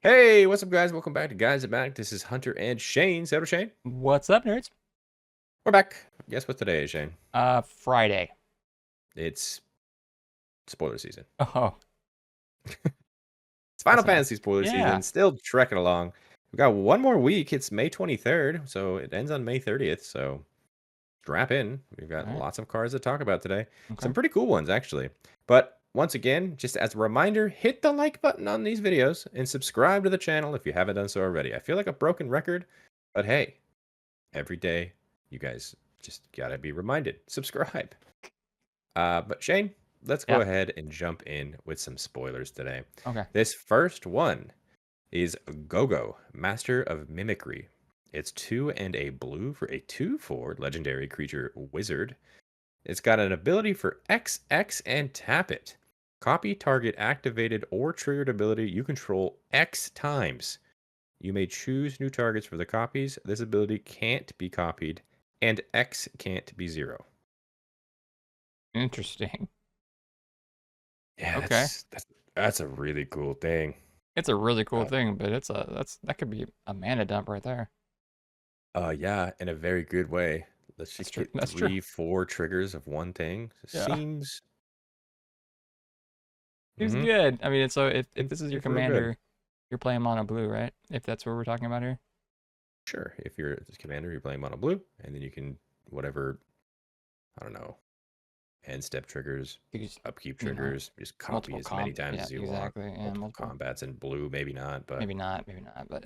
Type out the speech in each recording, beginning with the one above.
Hey, what's up, guys? Welcome back to Guys Are Back. This is Hunter and Shane. Say hello, Shane. What's up, nerds? We're back. Guess what today is, Shane? Friday. It's spoiler season. Oh, It's Final that's enough. Fantasy spoiler Yeah. season. Still trekking along. We've got one more week. It's May 23rd, so it ends on May 30th. So strap in. We've got All right. lots of cards to talk about today. Okay. Some pretty cool ones, actually. But once again, just as a reminder, hit the like button on these videos and subscribe to the channel if you haven't done so already. I feel like a broken record, but hey, every day you guys just gotta be reminded. Subscribe. But Shane, let's go Yeah. ahead and jump in with some spoilers today. Okay. This first one is Gogo, Master of Mimicry. It's 2 and a blue for a 2/4 legendary creature wizard. It's got an ability for XX and tap it. Copy target activated or triggered ability you control X times. You may choose new targets for the copies. This ability can't be copied, and X can't be 0. Interesting. Yeah, Okay. that's a really cool thing. It's a really cool Uh, thing, but that could be a mana dump right there. yeah, in a very good way. Let's That's just true. get That's true. 3, 4 triggers of one thing. Yeah. Seems, Seems mm-hmm, good. I mean, so if this is your seems real good. commander, you're playing mono blue, right? If that's what we're talking about here. Sure, if you're the commander, you're playing mono blue, and then you can whatever, I don't know, end step triggers, You just, upkeep you know, triggers, just copy multiple as many comp. times Yeah, as you want. exactly. And Multiple multiple. combats in blue, maybe not, but Maybe not, but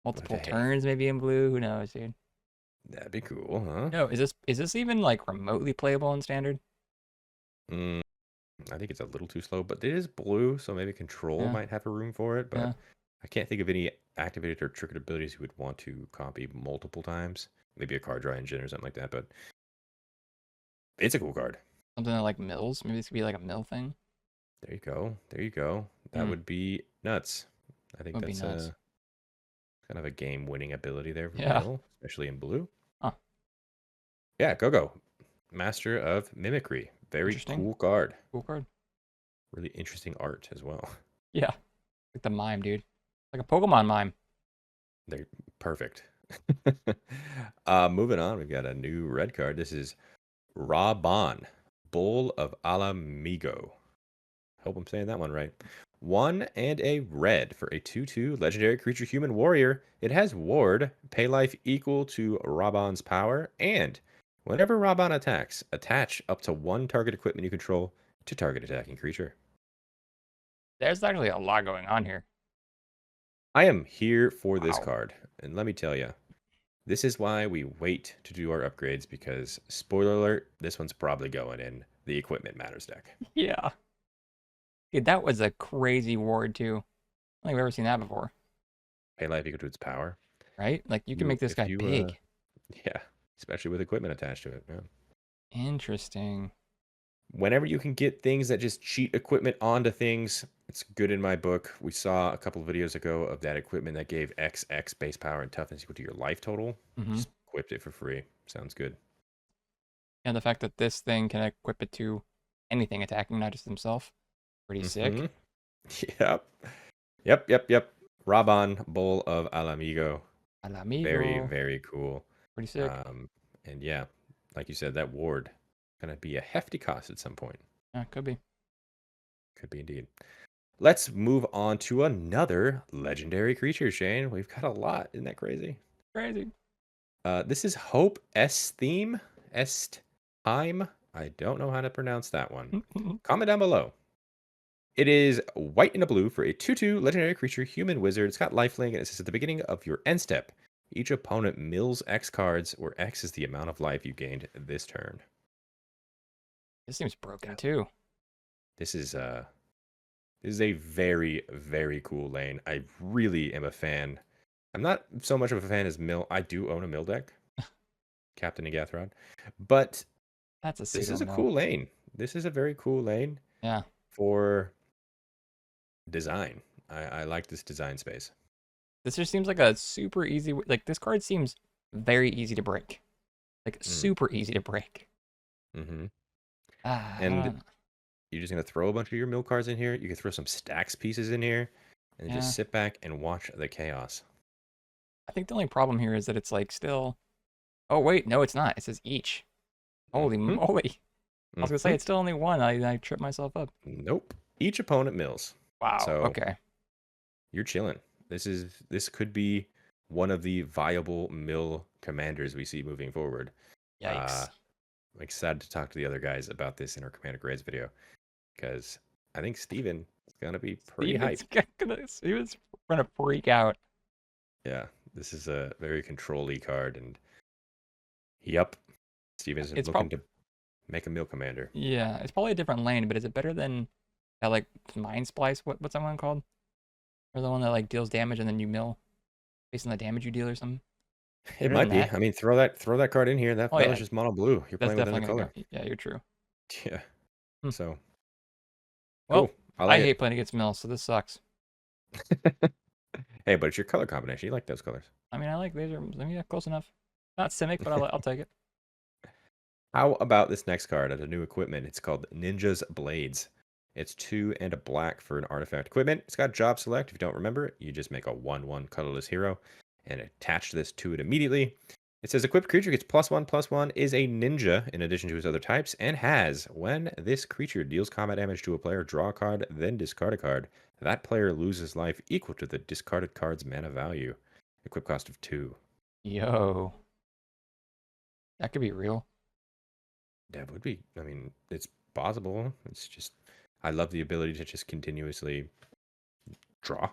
multiple hey, turns maybe in blue. Who knows, dude? that'd be cool, huh? No, is this even like remotely playable in standard? Mm, I think it's a little too slow, but it is blue, so maybe control Yeah. might have a room for it. Yeah. But I can't think of any activated or triggered abilities you would want to copy multiple times. Maybe a card draw engine or something like that. But it's a cool card. Something that like mills. Maybe this could be like a mill thing. There you go. There you go. That Hmm. would be nuts. I think Would be that's nuts. a kind of a game-winning ability there for Yeah. Mill, especially in blue. Huh. Yeah, Gogo, Master of Mimicry. Very Interesting. cool card. Cool card. Really interesting art as well. Yeah. Like the mime, dude. Like a Pokemon mime. They're perfect. Moving on, we've got a new red card. This is Raubahn, Bull of Mhigo. Hope I'm saying that one right. 1 and a red for a 2/2 legendary creature human warrior. It has ward, pay life equal to Raubann's power, and whenever Raubahn attacks, attach up to 1 target equipment you control to target attacking creature. There's actually a lot going on here. I am here for this Wow. card, and let me tell you, this is why we wait to do our upgrades because, spoiler alert, this one's probably going in the Equipment Matters deck. Yeah. Dude, that was a crazy ward too. I don't think I've ever seen that before. Pay life equal to its power. Right? Like you can You, make this if guy you, big. yeah, especially with equipment attached to it. Yeah. Interesting. Whenever you can get things that just cheat equipment onto things, it's good in my book. We saw a couple of videos ago of that equipment that gave XX base power and toughness equal to your life total. Mm-hmm. Just equipped it for free. Sounds good. And the fact that this thing can equip it to anything attacking, not just himself. Pretty Mm-hmm. sick. Yep. Yep. Raubahn, Bull of Alamigo. Al Very, amigo. very cool. Pretty sick. Um, and yeah, like you said, that ward gonna be a hefty cost at some point. Yeah, could be. Could be indeed. Let's move on to another legendary creature, Shane. We've got a lot. Isn't that crazy? Crazy. This is Hope Estheim. Estheim. I don't know how to pronounce that one. Comment down below. It is white and a blue for a 2/2 legendary creature, human wizard. It's got lifelink, and it says at the beginning of your end step, each opponent mills X cards, where X is the amount of life you gained this turn. This seems broken too. This is a very, very cool lane. I really am a fan. I'm not so much of a fan as Mill. I do own a Mill deck, Captain Igathrod, but That's a this pseudo is a mill. cool lane. This is a very cool lane Yeah. for design. I like this design space. This just seems like a super easy. Like this card seems very easy to break. Like Mm. super easy to break. Mm-hmm. I And don't know. you're just gonna throw a bunch of your mill cards in here. You can throw some stacks pieces in here. and Yeah. just sit back and watch the chaos. I think the only problem here is that it's like still. Oh wait, no, it's not. It says each. Holy Hmm. moly! I was gonna say Hmm. it's still only one. I tripped myself up. Nope. Each opponent mills. Wow. So Okay. you're chilling. This could be one of the viable mill commanders we see moving forward. Uh, Yikes. I'm excited to talk to the other guys about this in our commander grades video because I think Steven is gonna be pretty hype. Steven's gonna freak out. Yeah, this is a very control-y card, and yep, Steven's It's looking probably to make a mill commander. yeah. It's probably a different lane, but is it better than that like Mind Splice? What's that one called? Or the one that like deals damage and then you mill based on the damage you deal or something? It Better than might be. that? I mean, throw that card in here. That Oh that was yeah, just mono blue. You're that's playing with definitely another gonna color. go. Yeah, you're true. Yeah. Hmm. So Well, cool. I I like it. hate playing against mill, so this sucks. Hey, but it's your color combination. You like those colors. I mean, I like laser. I mean, yeah, close enough. Not Simic, but I'll take it. How about this next card as a new equipment? It's called Ninja's Blades. It's 2 and a black for an artifact equipment. It's got job select. If you don't remember it, you just make a 1/1 colorless hero and attach this to it immediately. It says equipped creature gets +1/+1, is a ninja in addition to his other types, and has when this creature deals combat damage to a player, draw a card, then discard a card. That player loses life equal to the discarded card's mana value. Equip cost of 2. Yo, that could be real. That would be, I mean, it's possible. It's just, I love the ability to just continuously draw.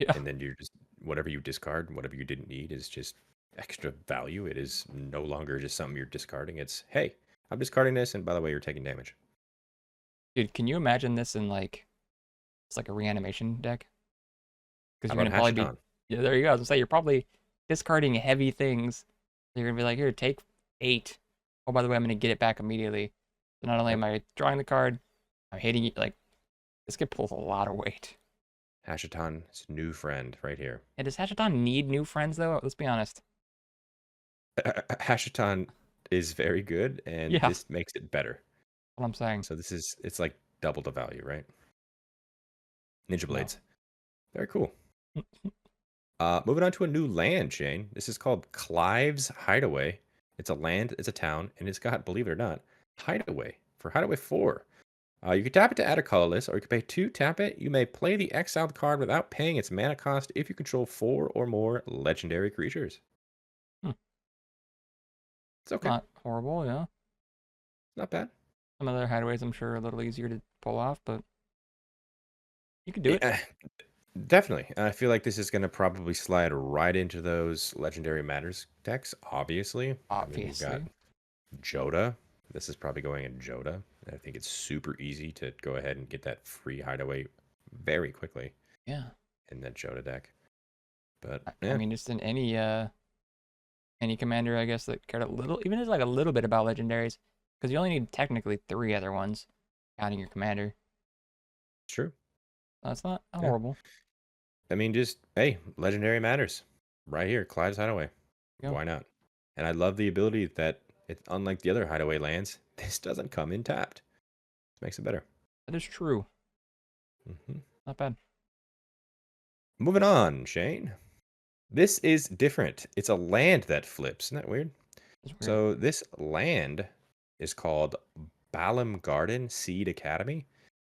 Yeah, And then you're just, whatever you discard, whatever you didn't need is just extra value. It is no longer just something you're discarding. It's, hey, I'm discarding this. And by the way, you're taking damage. dude, can you imagine this in like it's like a reanimation deck? Because How you're about gonna probably be Hashaton? yeah. There you go. I was gonna say you're probably discarding heavy things. You're gonna be like, here, take 8. Oh, by the way, I'm gonna get it back immediately. So not only Yep. am I drawing the card, I'm hitting it. Like this could pull a lot of weight. Hashaton's new friend right here. And does Hashaton need new friends though? Let's be honest. Hashaton is very good, and Yeah, this makes it better. what I'm saying. So it's like double the value, right? Ninja No. Blades. Very cool. Moving on to a new land, Shane. This is called Clive's Hideaway. It's a land, it's a town, and it's got, believe it or not, Hideaway for Hideaway 4. You can tap it to add a colorless, or you can pay 2, tap it. You may play the exiled card without paying its mana cost if you control 4 or more legendary creatures. Hmm. It's okay. Not horrible, yeah. Not bad. Some other hideaways I'm sure are a little easier to pull off, but you can do it. Yeah, definitely. I feel like this is going to probably slide right into those legendary matters decks, obviously. I mean, you've got Obviously. Joda. This is probably going in Joda. I think it's super easy to go ahead and get that free hideaway very quickly Yeah. in that Joda deck. But I yeah, mean just in any commander I guess that cared a little even just like a little bit about legendaries. Because you only need technically 3 other ones, counting your commander. it's true. That's not Yeah. horrible. I mean, just, hey, legendary matters. Right here, Clive's Hideaway. Yeah, Why not? And I love the ability that, unlike the other hideaway lands, this doesn't come in tapped. This makes it better. that is true. Hmm. Not bad. Moving on, Shane. This is different. It's a land that flips. Isn't that weird? That's weird. So this land is called Balamb Garden Seed Academy.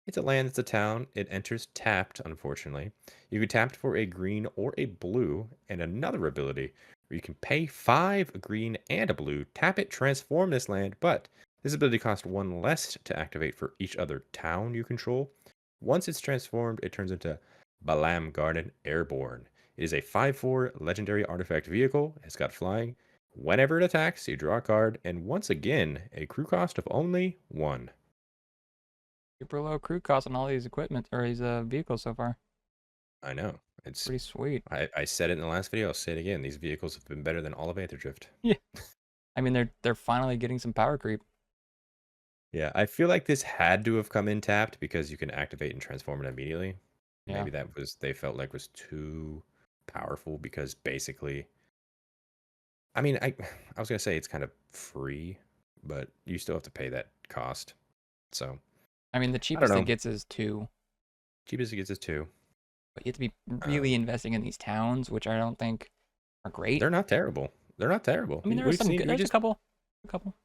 It's a land, it's a town. It enters tapped, unfortunately. You can tap it for a green or a blue, and another ability where you can pay 5 green and a blue, tap it, transform this land, but this ability costs 1 less to activate for each other town you control. Once it's transformed, it turns into Balamb Garden Airborne. It is a 5/4 legendary artifact vehicle. It's got flying. Whenever it attacks, you draw a card, and once again, a crew cost of only 1. Super low crew cost on all these equipment or these vehicles so far. I know. It's Pretty sweet. I said it in the last video, I'll say it again. These vehicles have been better than all of Aether Yeah. I mean they're finally getting some power creep. Yeah, I feel like this had to have come in tapped because you can activate and transform it immediately. Yeah. Maybe that was they felt like was too powerful because basically I mean, I was gonna say it's kind of free, but you still have to pay that cost. So I mean the I don't cheapest it know. gets is 2. Cheapest it gets is 2. but you have to be really Um, investing in these towns, which I don't think are great. they're not terrible. They're not terrible. I mean, there are We've some seen good. we There's just a couple.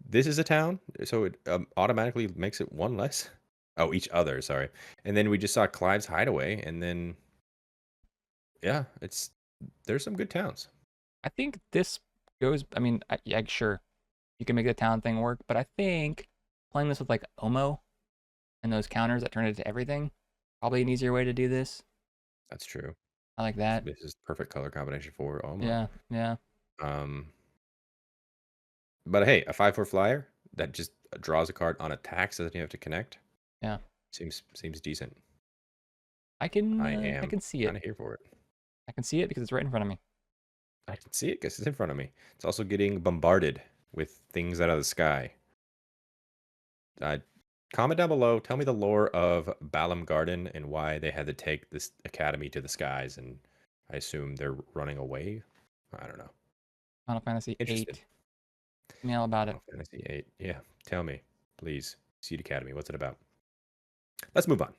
this is a town, so it automatically makes it one less. Oh, each other, sorry. And then we just saw Clive's Hideaway, and then yeah, there's some good towns. I think this goes. I mean, yeah, sure, you can make the town thing work, but I think playing this with like Omo and those counters that turn it into everything, probably an easier way to do this. That's true. I like that. This is perfect color combination for Omo. Yeah, yeah, Um, but hey, a 5/4 flyer that just draws a card on attacks doesn't even have to connect. yeah. Seems decent. I can see it. kind of here for it. I can see it because it's right in front of me. I can see it because it's in front of me. It's also getting bombarded with things out of the sky. Uh, Comment down below. Tell me the lore of Balamb Garden and why they had to take this academy to the skies. And I assume they're running away. I don't know. Final Fantasy Interested. 8. Tell me all about it. Final Fantasy 8. Yeah, tell me, please. Seed Academy. What's it about? Let's move on.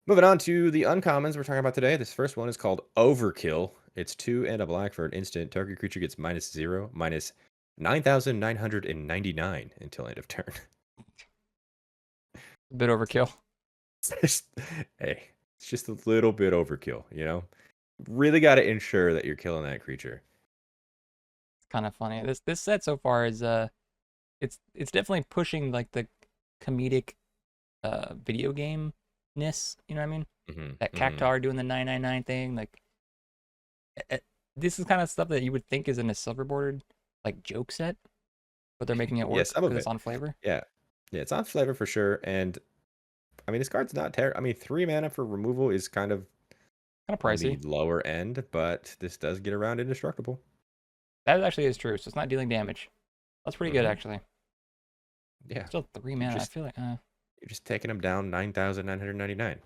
Moving on to the uncommons we're talking about today. This first one is called Overkill. It's 2 and a black for an instant. Target creature gets -0, minus 9,999 until end of turn. A bit overkill. Hey, it's just a little bit overkill, you know? Really got to ensure that you're killing that creature. It's kind of funny. This set so far is it's definitely pushing like the comedic video game ness. You know what I mean? That Cactar doing the 999 thing. Like this is kind of stuff that you would think is in a silver bordered like joke set, but they're making it Yeah, work some of because it's it. on flavor. Yeah. Yeah, it's on flavor for sure. And I mean, this card's not terrible. I mean, 3 mana for removal is kind of Kind of on the pricey. lower end, but this does get around indestructible. That actually is true. So it's not dealing damage. That's pretty good hmm actually. Yeah. Still 3 You're mana. I just feel like you're just taking them down 9,999.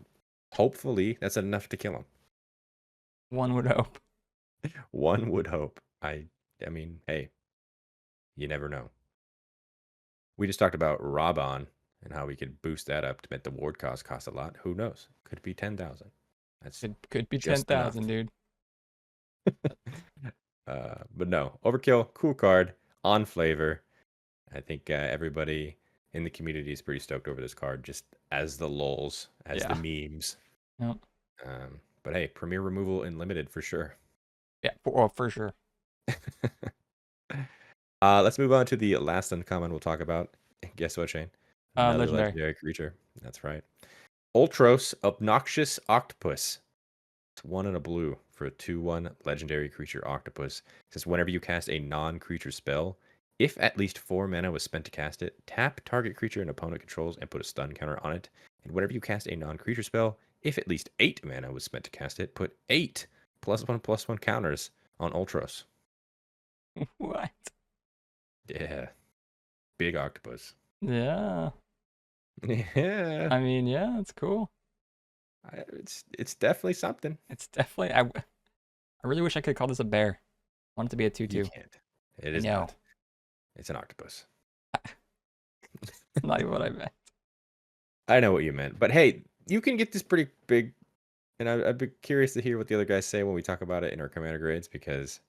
Hopefully, that's enough to kill them. one would hope. One would hope. I mean, hey, you never know. We just talked about Raubahn and how we could boost that up to make the ward cost a lot. Who knows? Could be 10,000. That's It could be just enough. 10,000, dude. But no, Overkill, cool card, on flavor. I think everybody in the community is pretty stoked over this card, just as the lulz, as the Yeah. memes. Yep. But hey, premier removal in limited for sure. Yeah, for sure. Let's move on to the last uncommon we'll talk about. Guess what, Shane? Another Legendary. legendary creature. That's right. Ultros, Obnoxious Octopus. It's 1 and a blue for a 2/1 legendary creature octopus. It says whenever you cast a non-creature spell, if at least 4 mana was spent to cast it, tap target creature an opponent controls and put a stun counter on it. And whenever you cast a non-creature spell, if at least 8 mana was spent to cast it, put 8 +1/+1 counters on Ultros. What? Yeah. Big octopus. Yeah. Yeah. I mean, yeah, it's cool. It's definitely something. It's definitely. I really wish I could call this a bear. I want it to be a You 2/2. can't. It I is know. not. It's an octopus. It's not even what I meant. I know what you meant, but hey, you can get this pretty big, and I'd be curious to hear what the other guys say when we talk about it in our commander grades because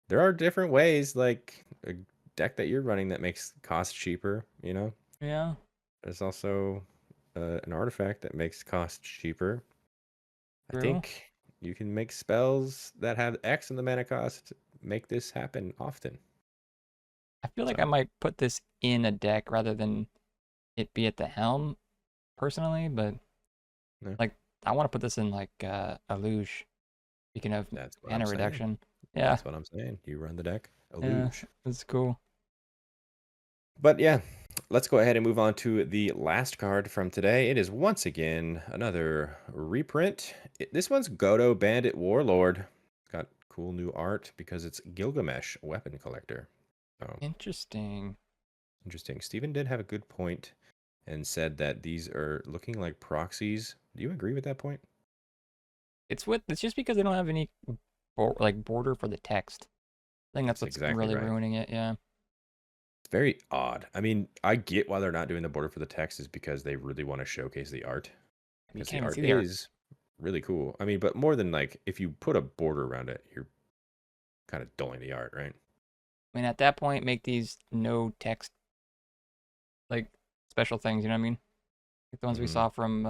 there are different ways, like a deck that you're running that makes cost cheaper. You know, Yeah. there's also an artifact that makes cost cheaper. I True. think you can make spells that have X in the mana cost make this happen often. I feel like I So might put this in a deck rather than it be at the helm, personally. But yeah, like, I want to put this in like a luge. Speaking of that's what I'm mana saying. reduction. Yeah. That's what I'm saying. You run the deck, a Yeah. luge. It's cool. But yeah, let's go ahead and move on to the last card from today. It is once again another reprint. This one's Godo Bandit Warlord. It's got cool new art because it's Gilgamesh Weapon Collector. So Interesting. interesting. Steven did have a good point and said that these are looking like proxies. Do you agree with that point? It's just because they don't have any border for the text. I think that's That's what's exactly really right. ruining it. Yeah. It's very odd. I mean, I get why they're not doing the border for the text is because they really want to showcase the art. You Because the can't even art see the art. is really cool. I mean, but more than like if you put a border around it, you're kind of dulling the art, right? I mean, at that point, make these no text like special things. You know what I mean? Like the ones we Mm-hmm. saw from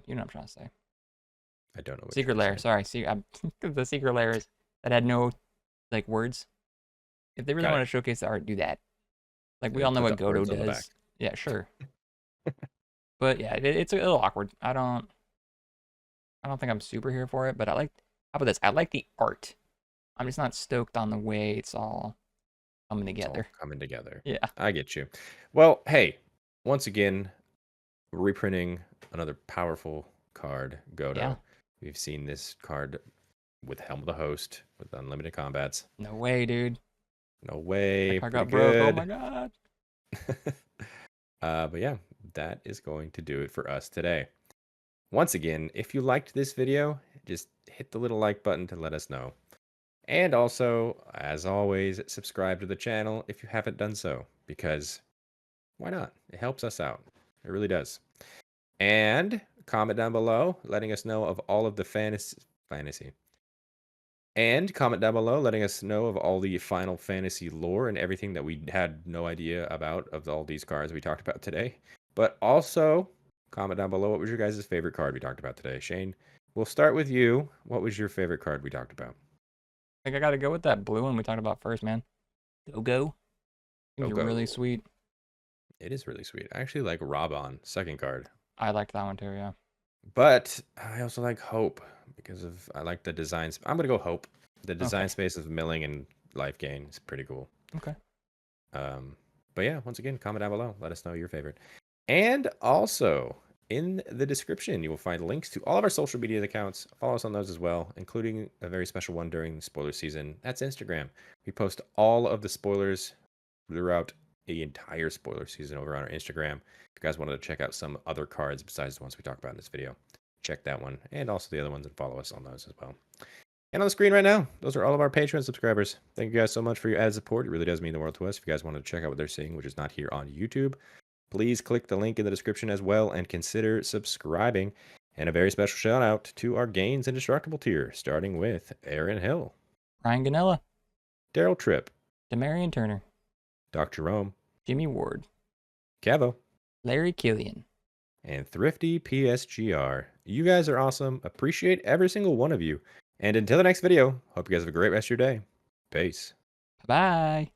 you know what I'm trying to say. I don't know what you're Secret lair. saying. Sorry, the secret layers that had no like words. If they really Got want it. to showcase the art, do that. Like we all And know put what the Godo words on the back. does. Yeah, sure. But yeah, it's a little awkward. I don't think I'm super here for it, but I like. How about this? I like the art. I'm just not stoked on the way it's all coming It's all together. coming together. Yeah. I get you. Well, hey, once again, reprinting another powerful card, Yeah. Godo. We've seen this card with Helm of the Host with unlimited combats. No way, dude. No That way, card pretty got broke. Oh my good. god. But yeah, that is going to do it for us today. Once again, if you liked this video, just hit the little like button to let us know. And also, as always, subscribe to the channel if you haven't done so, because why not? It helps us out. It really does. And comment down below letting us know of all of the fantasy. And comment down below letting us know of all the Final Fantasy lore and everything that we had no idea about of all these cards we talked about today. But also, comment down below what was your guys' favorite card we talked about today. Shane, we'll start with you. What was your favorite card we talked about? I think I gotta go with that blue one we talked about first, man. Gogo. Seems really Gogo. sweet. It is really sweet. I actually like Raubahn, second card. I liked that one too, yeah. But I also like Hope because of I like the designs. I'm gonna go Hope. The design Okay. space of milling and life gain is pretty cool. Okay. Um, but yeah, once again, comment down below. Let us know your favorite. And also in the description, you will find links to all of our social media accounts. Follow us on those as well, including a very special one during the spoiler season. That's Instagram. We post all of the spoilers throughout the entire spoiler season over on our Instagram. If you guys wanted to check out some other cards besides the ones we talked about in this video, check that one and also the other ones and follow us on those as well. And on the screen right now, those are all of our Patreon subscribers. Thank you guys so much for your added support. It really does mean the world to us. If you guys want to check out what they're seeing, which is not here on YouTube, please click the link in the description as well and consider subscribing. And a very special shout out to our Gains Indestructible tier, starting with Aaron Hill, Ryan Ganella. Daryl Tripp, Demarion Turner. Dr. Rome, Jimmy Ward. Cavo, Larry Killian. and Thrifty PSGR. You guys are awesome. Appreciate every single one of you. And until the next video, hope you guys have a great rest of your day. Peace. Bye.